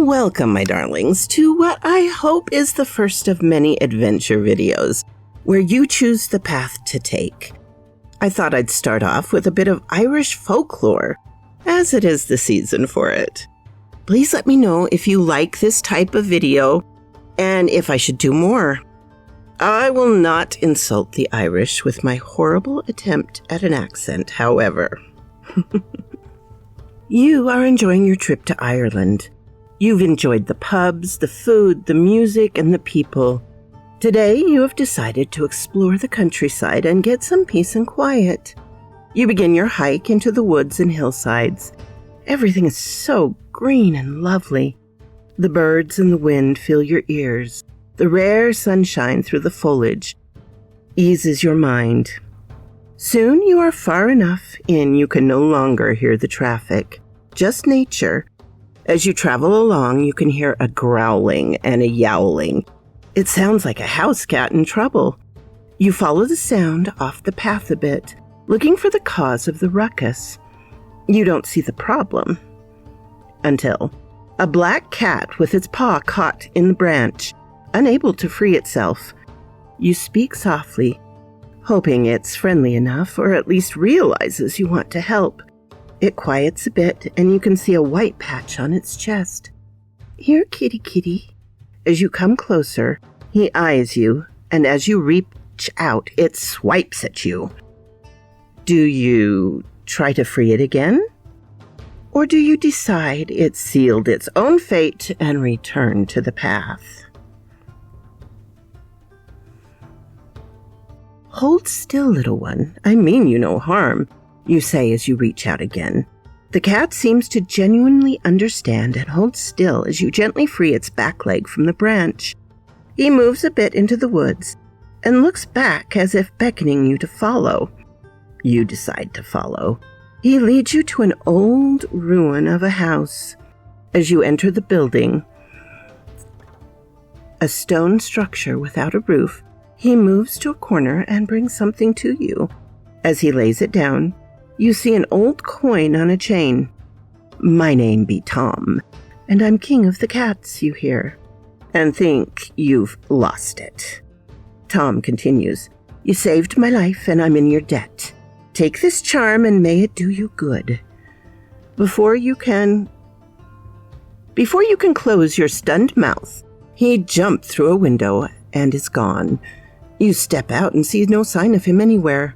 Welcome, my darlings, to what I hope is the first of many adventure videos, where you choose the path to take. I thought I'd start off with a bit of Irish folklore, as it is the season for it. Please let me know if you like this type of video, and if I should do more. I will not insult the Irish with my horrible attempt at an accent, however. You are enjoying your trip to Ireland. You've enjoyed the pubs, the food, the music, and the people. Today, you have decided to explore the countryside and get some peace and quiet. You begin your hike into the woods and hillsides. Everything is so green and lovely. The birds and the wind fill your ears. The rare sunshine through the foliage eases your mind. Soon you are far enough in you can no longer hear the traffic, just nature. As you travel along, you can hear a growling and a yowling. It sounds like a house cat in trouble. You follow the sound off the path a bit, looking for the cause of the ruckus. You don't see the problem until a black cat with its paw caught in the branch, unable to free itself. You speak softly, hoping it's friendly enough or at least realizes you want to help. It quiets a bit and you can see a white patch on its chest. "Here, kitty, kitty." As you come closer, he eyes you, and as you reach out, it swipes at you. Do you try to free it again? Or do you decide it sealed its own fate and return to the path? "Hold still, little one. I mean you no harm," you say as you reach out again. The cat seems to genuinely understand and holds still as you gently free its back leg from the branch. He moves a bit into the woods and looks back as if beckoning you to follow. You decide to follow. He leads you to an old ruin of a house. As you enter the building, a stone structure without a roof, he moves to a corner and brings something to you. As he lays it down, you see an old coin on a chain. "My name be Tom, and I'm king of the cats," you hear, and think you've lost it. Tom continues, "You saved my life and I'm in your debt. Take this charm and may it do you good." Before you can close your stunned mouth, he jumped through a window and is gone. You step out and see no sign of him anywhere.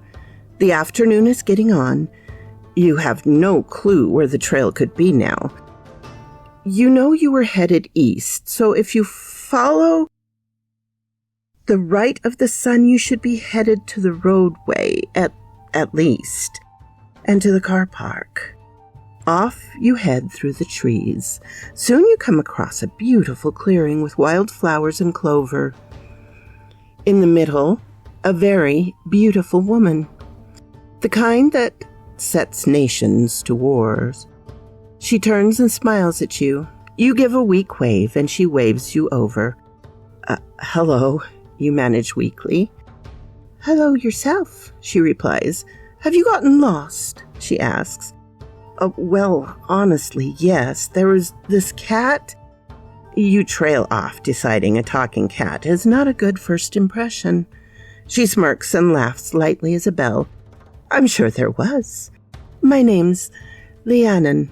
The afternoon is getting on. You have no clue where the trail could be now. You know you were headed east, so if you follow the right of the sun, you should be headed to the roadway, at least, and to the car park. Off you head through the trees. Soon you come across a beautiful clearing with wild flowers and clover. In the middle, a very beautiful woman. The kind that sets nations to wars. She turns and smiles at you. You give a weak wave and she waves you over. "Hello," you manage weakly. "Hello yourself," she replies. "Have you gotten lost?" she asks. Well, honestly, yes. There was this cat." You trail off, deciding a talking cat is not a good first impression. She smirks and laughs lightly as a bell. "I'm sure there was. My name's Leannan."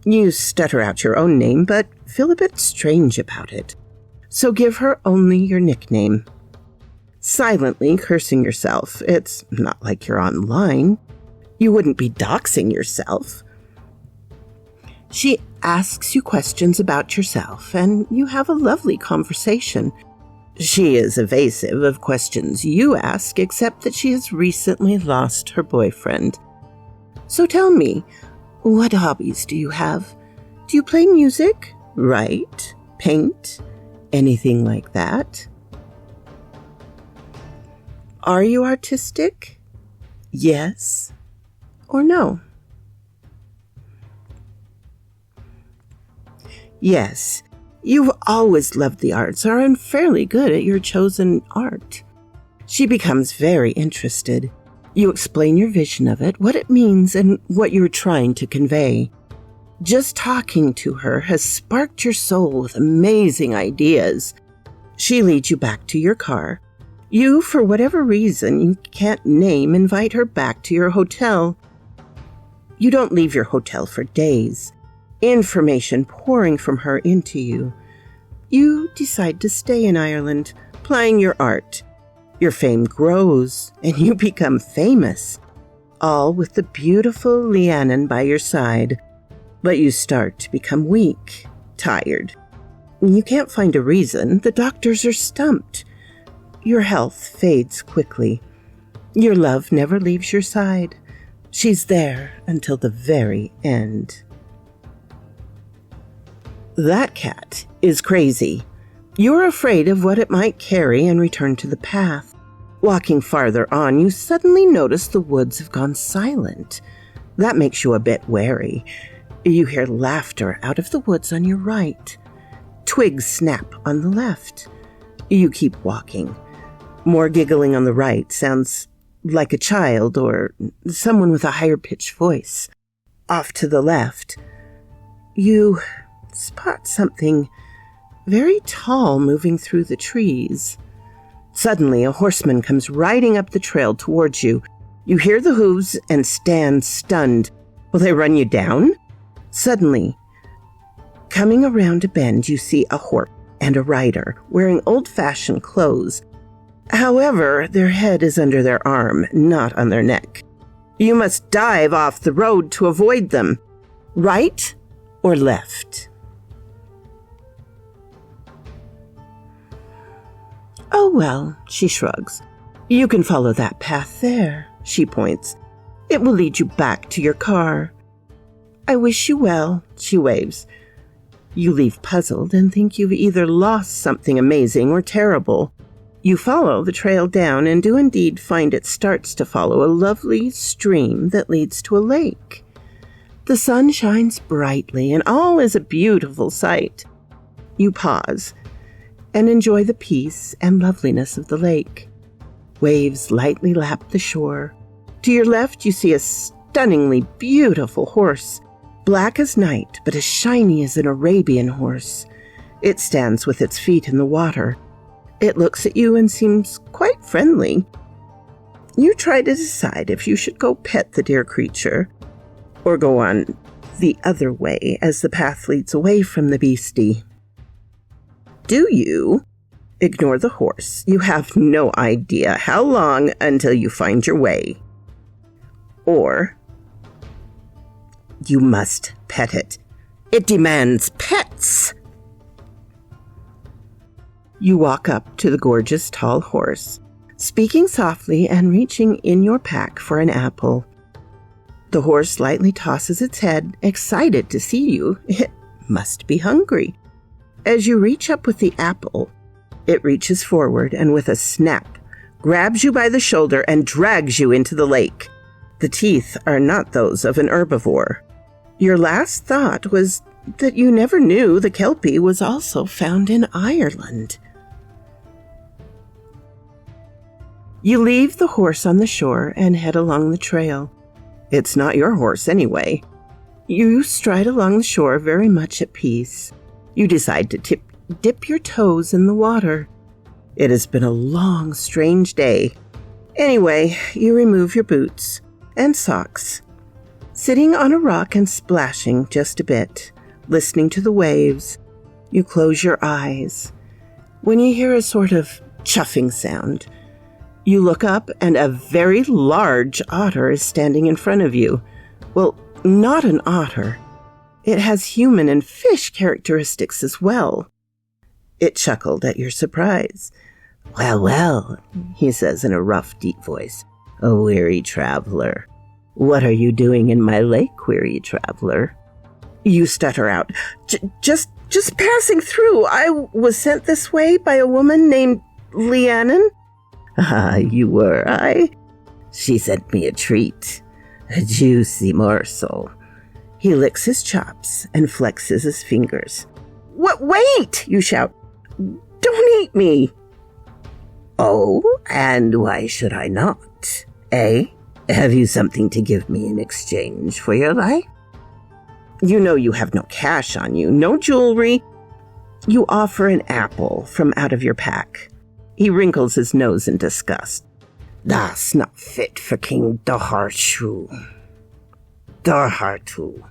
You stutter out your own name, but feel a bit strange about it. So give her only your nickname. Silently cursing yourself. It's not like you're online. You wouldn't be doxing yourself. She asks you questions about yourself, and you have a lovely conversation. She is evasive of questions you ask, except that she has recently lost her boyfriend. "So tell me, what hobbies do you have? Do you play music, write, paint, anything like that? Are you artistic? Yes or no?" "Yes, you've always loved the arts, or are fairly good at your chosen art." She becomes very interested. You explain your vision of it, what it means, and what you're trying to convey. Just talking to her has sparked your soul with amazing ideas. She leads you back to your car. You, for whatever reason you can't name, invite her back to your hotel. You don't leave your hotel for days. Information pouring from her into you. You decide to stay in Ireland, plying your art. Your fame grows, and you become famous, all with the beautiful Rhiannon by your side. But you start to become weak, tired. You can't find a reason. The doctors are stumped. Your health fades quickly. Your love never leaves your side. She's there until the very end. That cat is crazy. You're afraid of what it might carry and return to the path. Walking farther on, you suddenly notice the woods have gone silent. That makes you a bit wary. You hear laughter out of the woods on your right. Twigs snap on the left. You keep walking. More giggling on the right sounds like a child or someone with a higher-pitched voice. Off to the left, you spot something very tall moving through the trees. Suddenly, a horseman comes riding up the trail towards you. You hear the hooves and stand stunned. Will they run you down? Suddenly, coming around a bend, you see a horse and a rider wearing old-fashioned clothes. However, their head is under their arm, not on their neck. You must dive off the road to avoid them. Right or left? Oh, well, she shrugs. You can follow that path there, she points. It will lead you back to your car. I wish you well, she waves. You leave puzzled and think you've either lost something amazing or terrible. You follow the trail down and do indeed find it starts to follow a lovely stream that leads to a lake. The sun shines brightly and all is a beautiful sight. You pause and enjoy the peace and loveliness of the lake. Waves lightly lap the shore. To your left, you see a stunningly beautiful horse, black as night, but as shiny as an Arabian horse. It stands with its feet in the water. It looks at you and seems quite friendly. You try to decide if you should go pet the dear creature or go on the other way as the path leads away from the beastie. Do you ignore the horse? You have no idea how long until you find your way. Or you must pet it. It demands pets. You walk up to the gorgeous tall horse, speaking softly and reaching in your pack for an apple. The horse lightly tosses its head, excited to see you. It must be hungry. As you reach up with the apple, it reaches forward and with a snap, grabs you by the shoulder and drags you into the lake. The teeth are not those of an herbivore. Your last thought was that you never knew the kelpie was also found in Ireland. You leave the horse on the shore and head along the trail. It's not your horse anyway. You stride along the shore very much at peace. You decide to dip your toes in the water. It has been a long, strange day. Anyway, you remove your boots and socks. Sitting on a rock and splashing just a bit, listening to the waves, you close your eyes. When you hear a sort of chuffing sound, you look up and a very large otter is standing in front of you. Well, not an otter. It has human and fish characteristics as well. It chuckled at your surprise. Well, well, he says in a rough, deep voice. A weary traveler. What are you doing in my lake, weary traveler? You stutter out. Just passing through. I was sent this way by a woman named Rhiannon. Ah, you were, I? She sent me a treat. A juicy morsel. He licks his chops and flexes his fingers. What? Wait, you shout. Don't eat me. Oh, and why should I not? Eh? Have you something to give me in exchange for your life? You know you have no cash on you, no jewelry. You offer an apple from out of your pack. He wrinkles his nose in disgust. That's not fit for King Dahartu. Dahartu.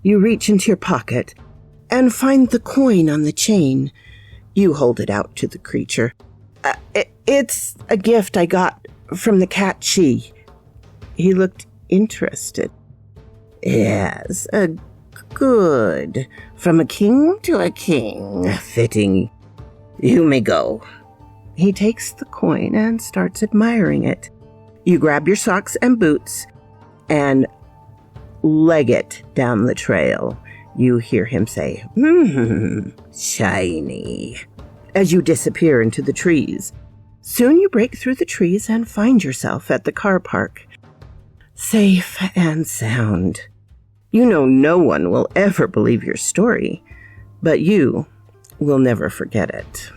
You reach into your pocket and find the coin on the chain. You hold it out to the creature. It's a gift I got from the cat Chi. He looked interested. Yes, good. From a king to a king. Fitting. You may go. He takes the coin and starts admiring it. You grab your socks and boots and leg it down the trail. You hear him say, shiny, as you disappear into the trees. Soon you break through the trees and find yourself at the car park. Safe and sound. You know no one will ever believe your story, but you will never forget it.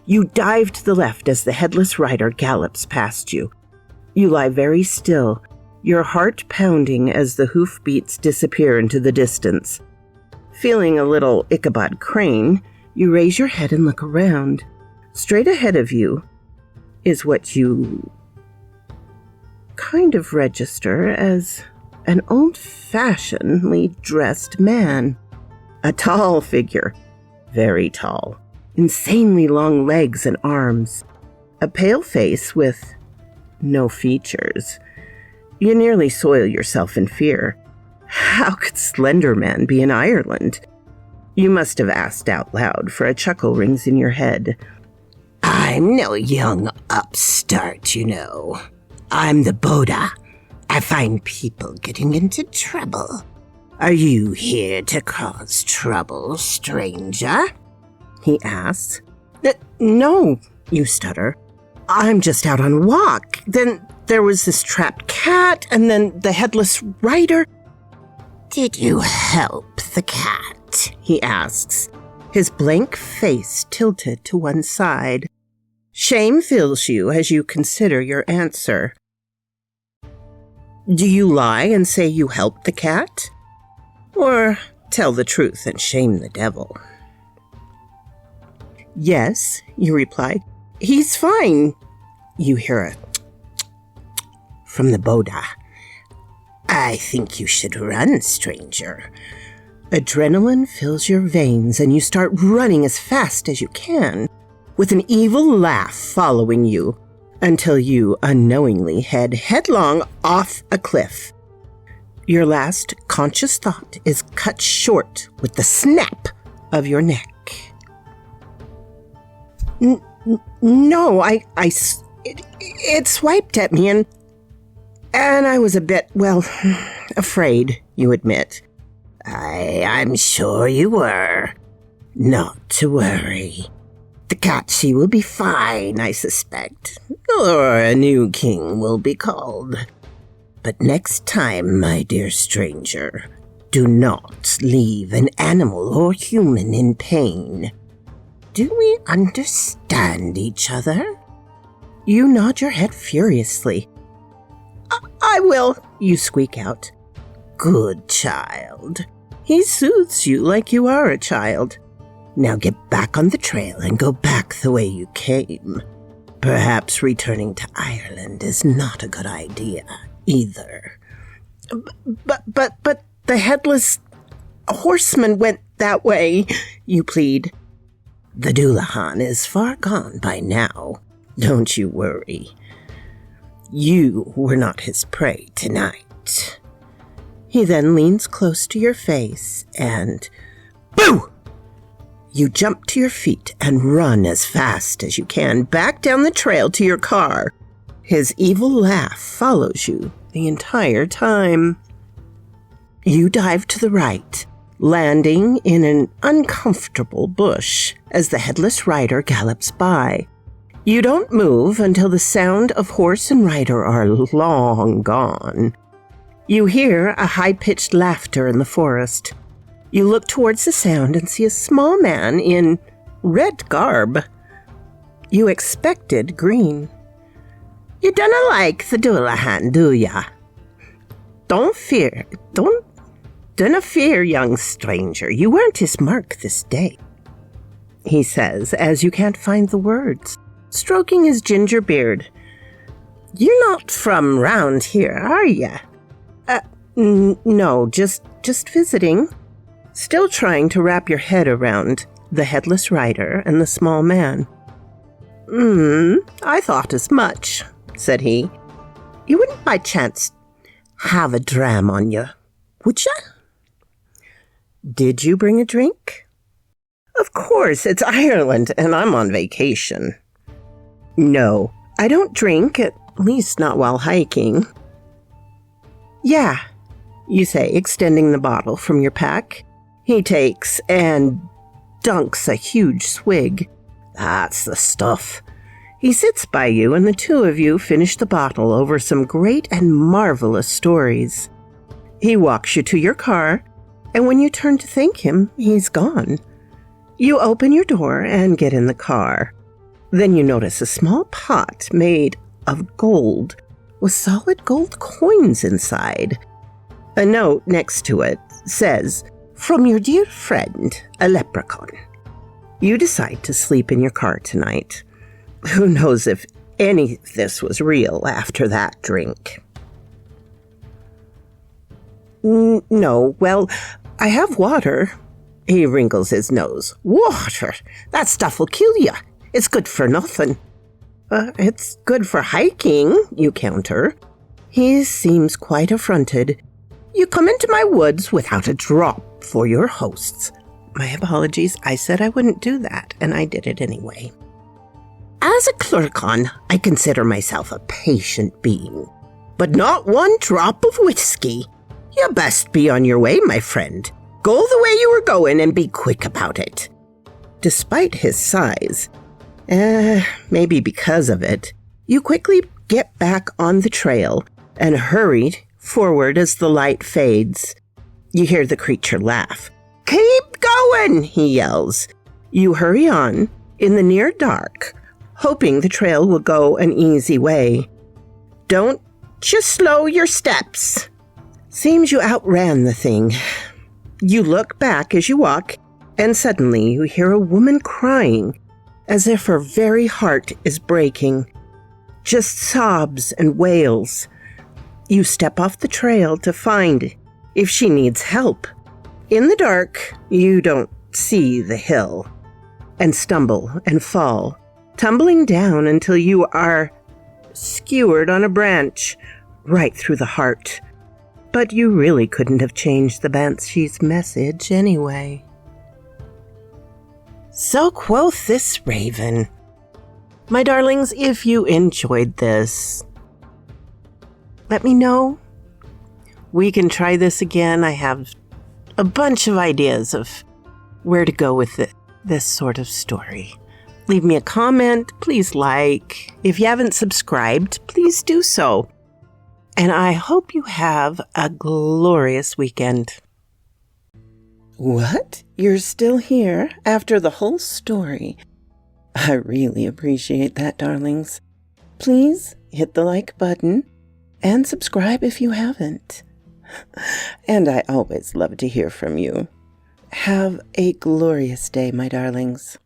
You dive to the left as the headless rider gallops past you. You lie very still, your heart pounding as the hoofbeats disappear into the distance. Feeling a little Ichabod Crane, you raise your head and look around. Straight ahead of you is what you kind of register as an old-fashionedly dressed man. A tall figure, very tall, insanely long legs and arms, a pale face with no features. You nearly soil yourself in fear. How could Slender Man be in Ireland? You must have asked out loud, for a chuckle rings in your head. I'm no young upstart, you know. I'm the Boda. I find people getting into trouble. Are you here to cause trouble, stranger? He asks. No, you stutter. I'm just out on a walk. Then there was this trapped cat, and then the headless rider. Did you help the cat? He asks, his blank face tilted to one side. Shame fills you as you consider your answer. Do you lie and say you helped the cat? Or tell the truth and shame the devil? Yes, you reply. He's fine. You hear a from the Boda. I think you should run, stranger. Adrenaline fills your veins and you start running as fast as you can, with an evil laugh following you, until you unknowingly head headlong off a cliff. Your last conscious thought is cut short with the snap of your neck. No, it swiped at me and I was a bit, afraid, you admit. I'm sure you were. Not to worry. The Katsi will be fine, I suspect. Or a new king will be called. But next time, my dear stranger, do not leave an animal or human in pain. Do we understand each other? You nod your head furiously. I will, you squeak out. Good child. He soothes you like you are a child. Now get back on the trail and go back the way you came. Perhaps returning to Ireland is not a good idea either. But the headless horseman went that way, you plead. The Doulahan is far gone by now. Don't you worry. You were not his prey tonight. He then leans close to your face and... Boo! You jump to your feet and run as fast as you can back down the trail to your car. His evil laugh follows you the entire time. You dive to the right, landing in an uncomfortable bush as the headless rider gallops by. You don't move until the sound of horse and rider are long gone. You hear a high-pitched laughter in the forest. You look towards the sound and see a small man in red garb. You expected green. You dunna like the Doulahan, do ya? Don't fear. Dinna fear, young stranger. You weren't his mark this day, he says, as you can't find the words, stroking his ginger beard. You're not from round here, are ya? No, just visiting. Still trying to wrap your head around the headless rider and the small man. I thought as much, said he. You wouldn't by chance have a dram on you, would ya? Did you bring a drink? Of course, it's Ireland and I'm on vacation. No, I don't drink, at least not while hiking. Yeah, you say, extending the bottle from your pack. He takes and dunks a huge swig. That's the stuff. He sits by you, and the two of you finish the bottle over some great and marvelous stories. He walks you to your car, and when you turn to thank him, he's gone. You open your door and get in the car. Then you notice a small pot made of gold with solid gold coins inside. A note next to it says, "From your dear friend, a leprechaun." You decide to sleep in your car tonight. Who knows if any of this was real after that drink? No, well, I have water. He wrinkles his nose. Water? That stuff will kill you. It's good for nothing. It's good for hiking, you counter. He seems quite affronted. You come into my woods without a drop for your hosts. My apologies, I said I wouldn't do that, and I did it anyway. As a clericon, I consider myself a patient being, but not one drop of whiskey. You best be on your way, my friend. Go the way you were going and be quick about it. Despite his size, maybe because of it, you quickly get back on the trail and hurry forward as the light fades. You hear the creature laugh. Keep going, he yells. You hurry on in the near dark, hoping the trail will go an easy way. Don't just slow your steps. Seems you outran the thing. You look back as you walk, and suddenly you hear a woman crying, as if her very heart is breaking. Just sobs and wails. You step off the trail to find if she needs help. In the dark, you don't see the hill, and stumble and fall, tumbling down until you are skewered on a branch right through the heart. But you really couldn't have changed the banshee's message anyway. So quoth this raven. My darlings, if you enjoyed this, let me know. We can try this again. I have a bunch of ideas of where to go with this sort of story. Leave me a comment. Please like. If you haven't subscribed, please do so. And I hope you have a glorious weekend. What? You're still here after the whole story? I really appreciate that, darlings. Please hit the like button and subscribe if you haven't. And I always love to hear from you. Have a glorious day, my darlings.